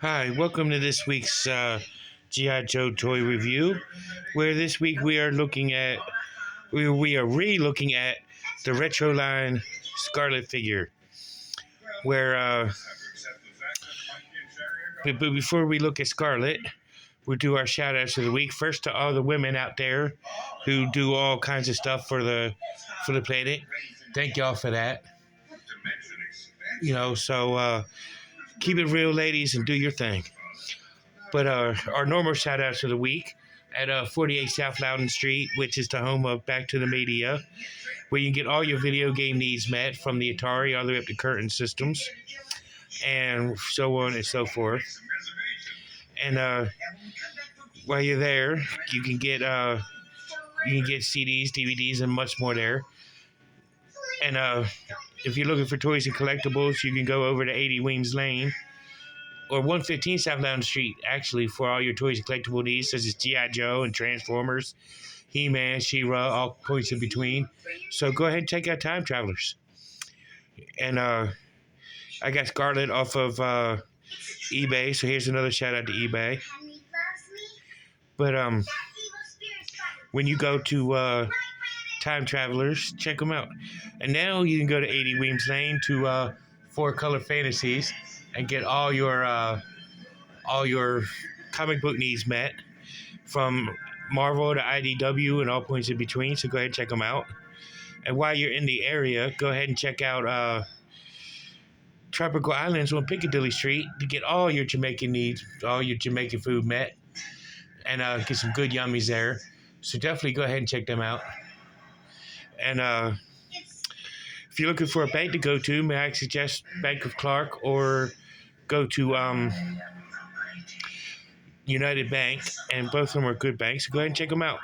Hi, welcome to this week's G.I. Joe toy review, where this week we are re-looking at the retro line Scarlett figure. Where but before we look at Scarlett, we'll do our shout outs of the week. First to all the women out there who do all kinds of stuff for the planet. Thank y'all for that. So keep it real, ladies, and do your thing. But our normal shout outs of the week at 48 South Loudon Street, which is the home of Back to the Media, where you can get all your video game needs met from the Atari all the way up to current systems and so on and so forth. And while you're there, you can get CDs, DVDs, and much more there. And if you're looking for toys and collectibles, you can go over to 80 Weems Lane or 115 South Loudon Street, actually, for all your toys and collectible needs, such as G.I. Joe and Transformers, He-Man, She-Ra, all points in between. So go ahead and check out Time Travelers. And I got Scarlett off of eBay, so here's another shout out to eBay. But when you go to Time Travelers, check them out. And now you can go to 80 Weems Lane to Four Color Fantasies and get all your comic book needs met, from Marvel to IDW and all points in between. So go ahead and check them out. And while you're in the area, go ahead and check out Tropical Islands on Piccadilly Street to get all your Jamaican needs, all your Jamaican food met, and get some good yummies there. So definitely go ahead and check them out. And if you're looking for a bank to go to, may I suggest Bank of Clark, or go to United Bank, and both of them are good banks. So go ahead and check them out.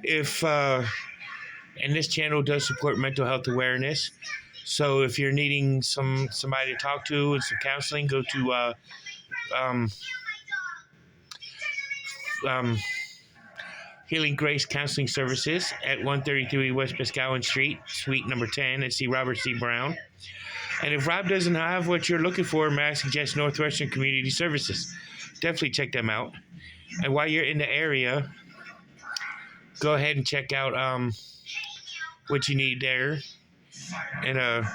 And this channel does support mental health awareness. So if you're needing somebody to talk to and some counseling, go to Healing Grace Counseling Services at 133 West Pascowan Street, Suite number 10, and see Robert C. Brown. And if Rob doesn't have what you're looking for, may I suggest Northwestern Community Services. Definitely check them out. And while you're in the area, go ahead and check out what you need there. And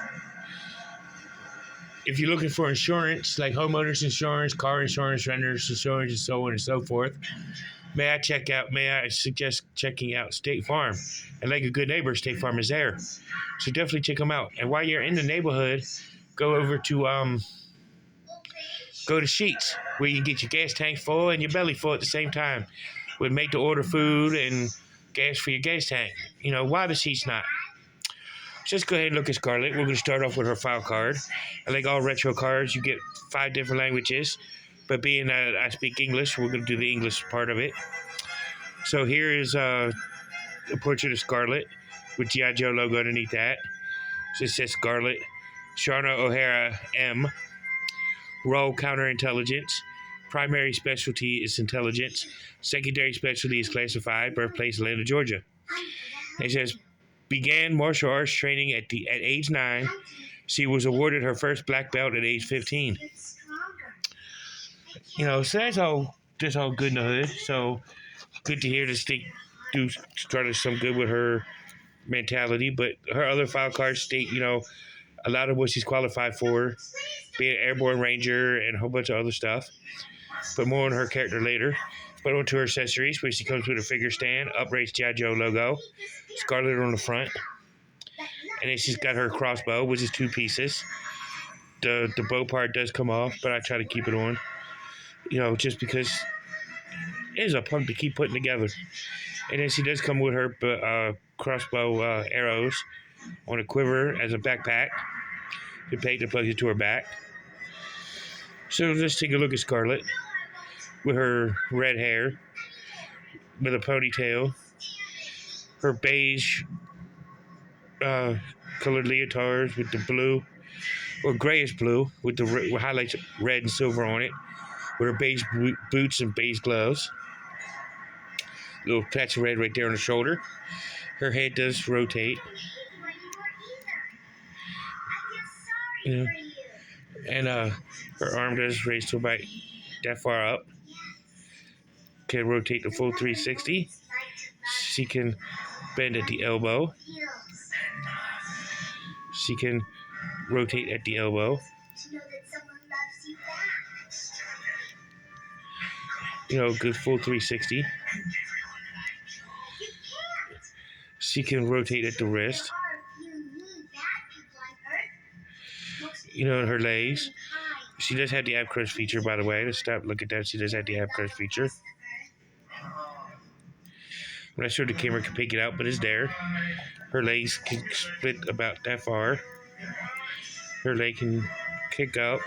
if you're looking for insurance, like homeowners insurance, car insurance, renters insurance, and so on and so forth, may I suggest checking out State Farm. And like a good neighbor, State Farm is there. So definitely check them out. And while you're in the neighborhood, go over to Sheets, where you can get your gas tank full and your belly full at the same time. With make to order food and gas for your gas tank. Why the Sheets not? Just go ahead and look at Scarlett. We're going to start off with her file card. And like all retro cards, you get 5 different languages. But being that I speak English, we're going to do the English part of it. So here is a portrait of Scarlett with G.I. Joe logo underneath that. So it says Scarlett. Sharna O'Hara, M. Role counterintelligence. Primary specialty is intelligence. Secondary specialty is classified. Birthplace Atlanta, Georgia. It says began martial arts training at age 9. She was awarded her first black belt at age 15. So that's all good in the hood. So good to hear this thing started some good with her mentality. But her other file cards state, a lot of what she's qualified for, being an airborne ranger and a whole bunch of other stuff. But more on her character later. But onto her accessories, where she comes with a figure stand, upraised G.I. Joe logo, Scarlett on the front. And then she's got her crossbow, which is 2 pieces. The bow part does come off, but I try to keep it on. Just because it is a punk to keep putting together. And then she does come with her crossbow arrows on a quiver as a backpack. The plate that plugs it to her back. So let's take a look at Scarlett with her red hair, with a ponytail, her beige colored leotards with the blue, or grayish blue, with highlights red and silver on it, with her beige boots and beige gloves. Little patch of red right there on the shoulder. Her head does rotate. And her arm does raise to about that far up. Can rotate the full 360. She can bend at the elbow. She can rotate at the elbow. You know, good full 360. She can rotate at the wrist. You know, her legs. She does have the ab crunch feature, by the way. Let's stop, look at that. She does have the ab crunch feature. I'm not sure the camera can pick it out, but it's there. Her legs can split about that far. Her leg can kick out.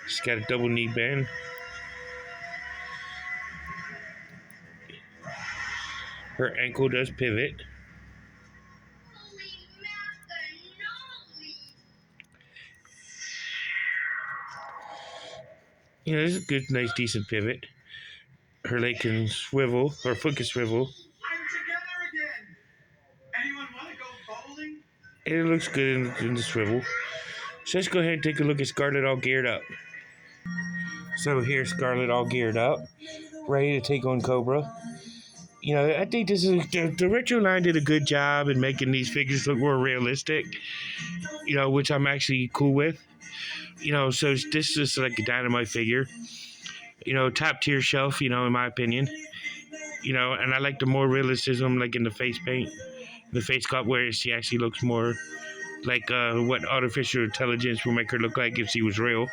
She's got a double knee bend. Her ankle does pivot. You know, it's a good, nice, decent pivot. Her leg can swivel, her foot can swivel. And it looks good in the swivel. So let's go ahead and take a look at Scarlett all geared up. So here's Scarlett all geared up, ready to take on Cobra. You know, I think this is the retro line did a good job in making these figures look more realistic. You know, which I'm actually cool with. You know, so this is like a Dynamite figure. You know, top tier shelf. You know, in my opinion. You know, and I like the more realism, like in the face paint, the face sculpt, where she actually looks more like what artificial intelligence would make her look like if she was real.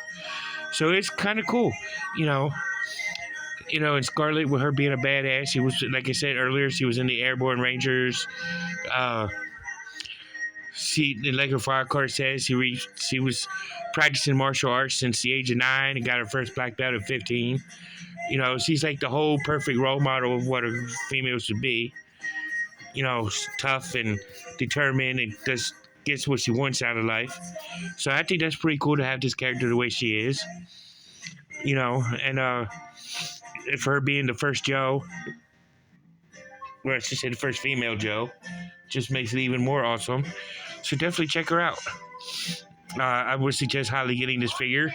So it's kind of cool, you know. You know, and Scarlett, with her being a badass, she was, like I said earlier, she was in the Airborne Rangers. She, like her fire card says, she was practicing martial arts since the age of 9 and got her first black belt at 15. You know, she's like the whole perfect role model of what a female should be. You know, tough and determined and just gets what she wants out of life. So I think that's pretty cool to have this character the way she is. You know, and for her being the first Joe, or I should say the first female Joe, just makes it even more awesome. So definitely check her out. I would suggest highly getting this figure.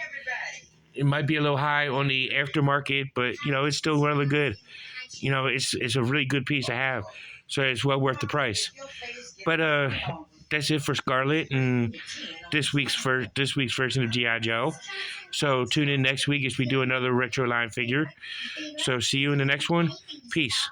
It might be a little high on the aftermarket, but you know, it's still really good. You know, it's a really good piece to have. So it's well worth the price. But that's it for Scarlett and this week's version of G.I. Joe. So tune in next week as we do another retro line figure. So see you in the next one. Peace.